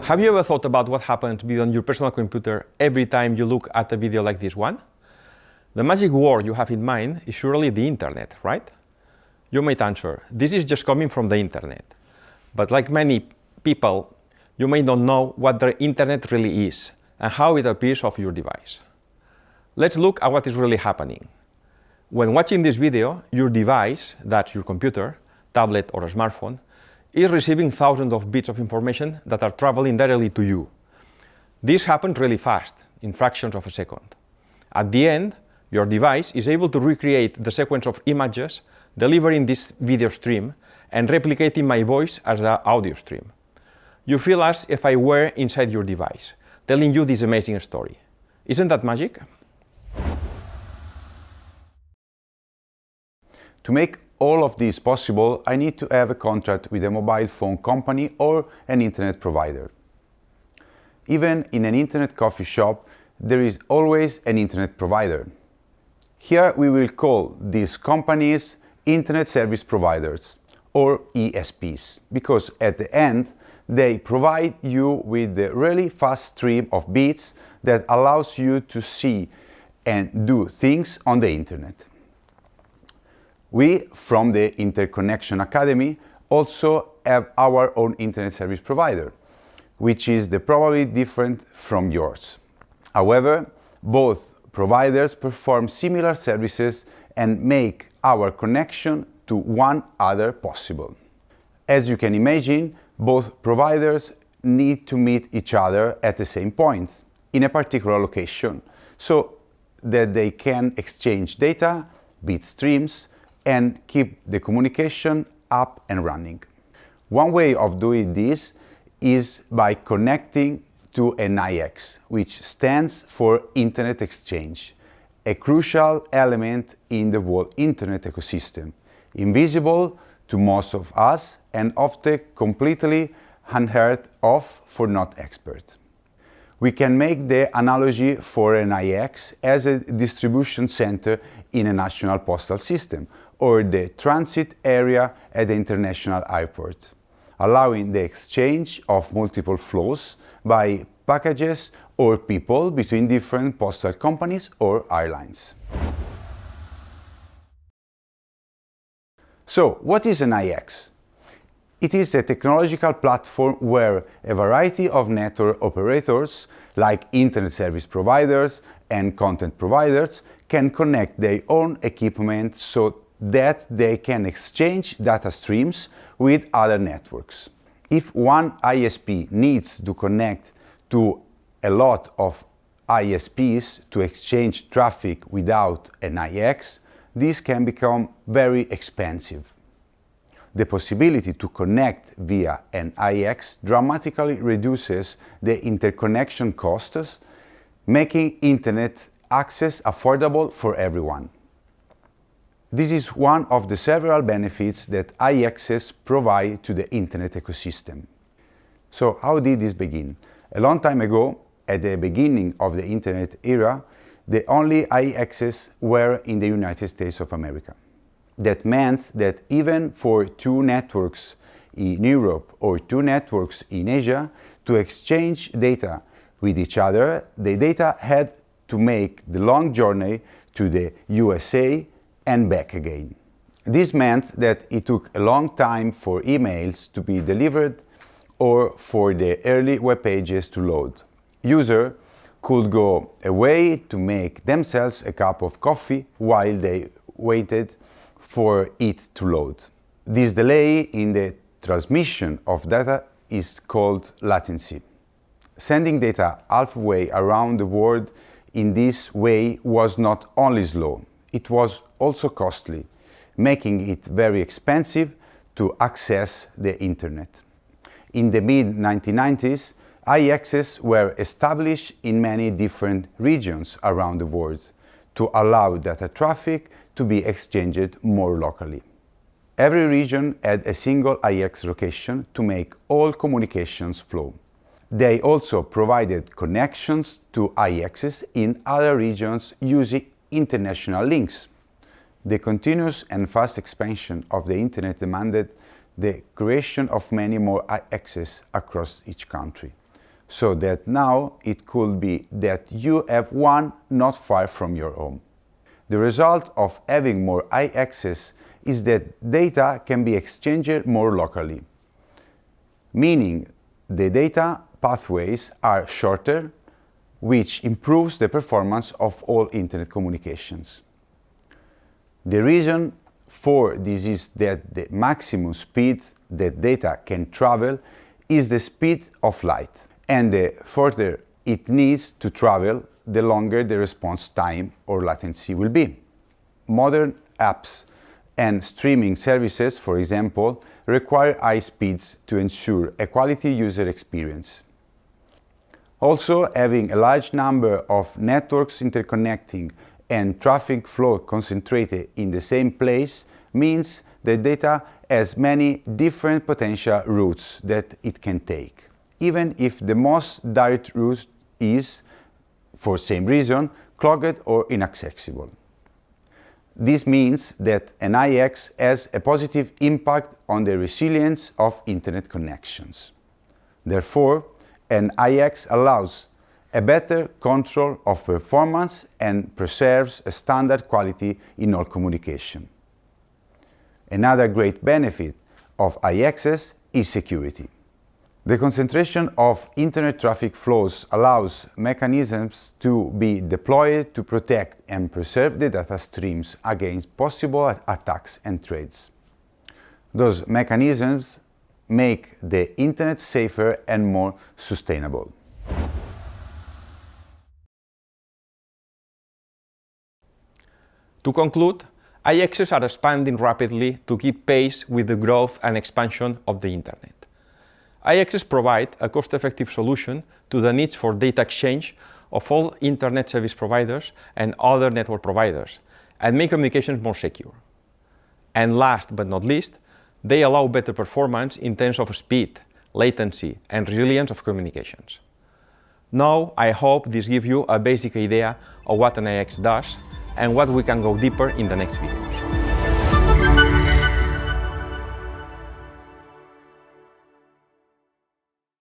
Have you ever thought about what happens to be on your personal computer every time you look at a video like this one? The magic word you have in mind is surely the internet, right? You might answer, this is just coming from the internet. But like many people, you may not know what the internet really is and how it appears on your device. Let's look at what is really happening. When watching this video, your device, that's your computer, tablet or a smartphone, is receiving thousands of bits of information that are traveling directly to you. This happens really fast, in fractions of a second. At the end, your device is able to recreate the sequence of images, delivering this video stream, and replicating my voice as the audio stream. You feel as if I were inside your device, telling you this amazing story. Isn't that magic? To make all of this possible, I need to have a contract with a mobile phone company or an internet provider. Even in an internet coffee shop, there is always an internet provider. Here we will call these companies Internet Service Providers, or ESPs, because at the end they provide you with the really fast stream of bits that allows you to see and do things on the internet. We, from the Interconnection Academy, also have our own internet service provider, which is probably different from yours. However, both providers perform similar services and make our connection to one another possible. As you can imagine, both providers need to meet each other at the same point, in a particular location, so that they can exchange data, bit streams, and keep the communication up and running. One way of doing this is by connecting to an IX, which stands for Internet Exchange, a crucial element in the whole Internet ecosystem, invisible to most of us and often completely unheard of for not experts. We can make the analogy for an IX as a distribution center in a national postal system, or the transit area at the international airport, allowing the exchange of multiple flows by packages or people between different postal companies or airlines. So, what is an IX? It is a technological platform where a variety of network operators, like internet service providers and content providers, can connect their own equipment so that they can exchange data streams with other networks. If one ISP needs to connect to a lot of ISPs to exchange traffic without an IX, this can become very expensive. The possibility to connect via an IX dramatically reduces the interconnection costs, making internet access affordable for everyone. This is one of the several benefits that IXs provide to the internet ecosystem. So how did this begin? A long time ago, at the beginning of the internet era, the only IXs were in the United States of America. That meant that even for two networks in Europe or two networks in Asia to exchange data with each other, the data had to make the long journey to the USA and back again. This meant that it took a long time for emails to be delivered or for the early web pages to load. Users could go away to make themselves a cup of coffee while they waited for it to load. This delay in the transmission of data is called latency. Sending data halfway around the world in this way was not only slow, it was also costly, making it very expensive to access the internet. In the mid-1990s, IXs were established in many different regions around the world to allow data traffic to be exchanged more locally. Every region had a single IX location to make all communications flow. They also provided connections to IXs in other regions using international links. The continuous and fast expansion of the internet demanded the creation of many more IXs across each country. so that now it could be that you have one not far from your home. The result of having more high access is that data can be exchanged more locally, meaning the data pathways are shorter, which improves the performance of all internet communications. The reason for this is that the maximum speed that data can travel is the speed of light, and the further it needs to travel, the longer the response time or latency will be. Modern apps and streaming services, for example, require high speeds to ensure a quality user experience. Also, having a large number of networks interconnecting and traffic flow concentrated in the same place means that data has many different potential routes that it can take, even if the most direct route is, for same reason, clogged or inaccessible. This means that an IX has a positive impact on the resilience of internet connections. Therefore, an IX allows a better control of performance and preserves a standard quality in all communication. Another great benefit of IXs is security. The concentration of internet traffic flows allows mechanisms to be deployed to protect and preserve the data streams against possible attacks and threats. Those mechanisms make the internet safer and more sustainable. To conclude, IXs are expanding rapidly to keep pace with the growth and expansion of the internet. IXs provide a cost-effective solution to the needs for data exchange of all internet service providers and other network providers, and make communications more secure. And last but not least, they allow better performance in terms of speed, latency, and resilience of communications. Now, I hope this gives you a basic idea of what an IX does and what we can go deeper in the next videos.